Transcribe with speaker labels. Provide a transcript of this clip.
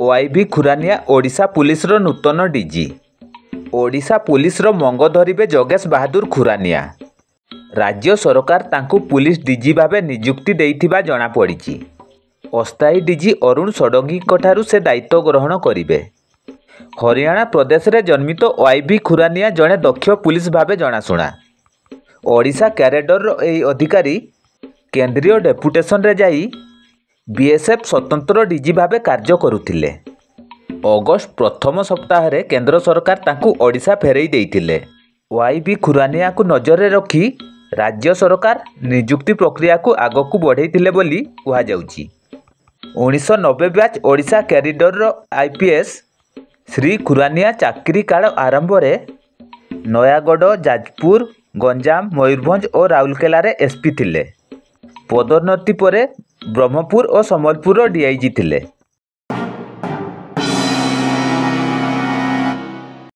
Speaker 1: OIB Khurania Odisha ପୁଲିସର ନୂତନ DG. Odisha ପୁଲିସର ମଙ୍ଗ ଧରିବେ ଯୋଗେଶ ବାହାଦୁର ଖୁରାନିଆ। ରାଜ୍ୟ ସରକାର ତାଙ୍କୁ ପୁଲିସ ଡିଜି ଭାବେ ନିଯୁକ୍ତି ଦେଇଥିବା ଜଣାପଡ଼ିଛି। ଅସ୍ଥାୟୀ ଡିଜି ଅରୁଣ ଷଡ଼ଙ୍ଗୀଙ୍କଠାରୁ ସେ ଦାୟିତ୍ୱ ଗ୍ରହଣ କରିବେ। ହରିୟାଣା ପ୍ରଦେଶରେ ଜନ୍ମିତ OIB ଖୁରାନିଆ ଜଣେ ଦକ୍ଷ ପୁଲିସ ଭାବେ ଜଣାଶୁଣା। ଓଡ଼ିଶା କ୍ୟାଡରର ଏହି ଅଧିକାରୀ କେନ୍ଦ୍ରୀୟ ଡେପୁଟେସନରେ ଯାଇ BSF ସ୍ୱତନ୍ତ୍ର ଡିଜି ଭାବେ କାର୍ଯ୍ୟ କରୁଥିଲେ। ଅଗଷ୍ଟ ପ୍ରଥମ ସପ୍ତାହରେ କେନ୍ଦ୍ର ସରକାର ତାଙ୍କୁ ଓଡ଼ିଶା ଫେରାଇ ଦେଇଥିଲେ। OIB ଖୁରାନିଆଙ୍କୁ ନଜରରେ ରଖି ରାଜ୍ୟ ସରକାର ନିଯୁକ୍ତି ପ୍ରକ୍ରିୟାକୁ ଆଗକୁ ବଢ଼ାଇଥିଲେ ବୋଲି କୁହାଯାଉଛି। 1990 ବ୍ୟାଚ୍ ଓଡ଼ିଶା କ୍ୟାଡରର IPS ଶ୍ରୀ ଖୁରାନିଆ ଚାକିରି କାଳ ଆରମ୍ଭରେ ନୟାଗଡ଼, ଯାଜପୁର, ଗଞ୍ଜାମ, ମୟୂରଭଞ୍ଜ ଓ ରାଉରକେଲାରେ SP ଥିଲେ। ପଦୋନ୍ନତି ପରେ ବ୍ରହ୍ମପୁର ଓ ସମ୍ବଲପୁରର DIG ଥିଲେ।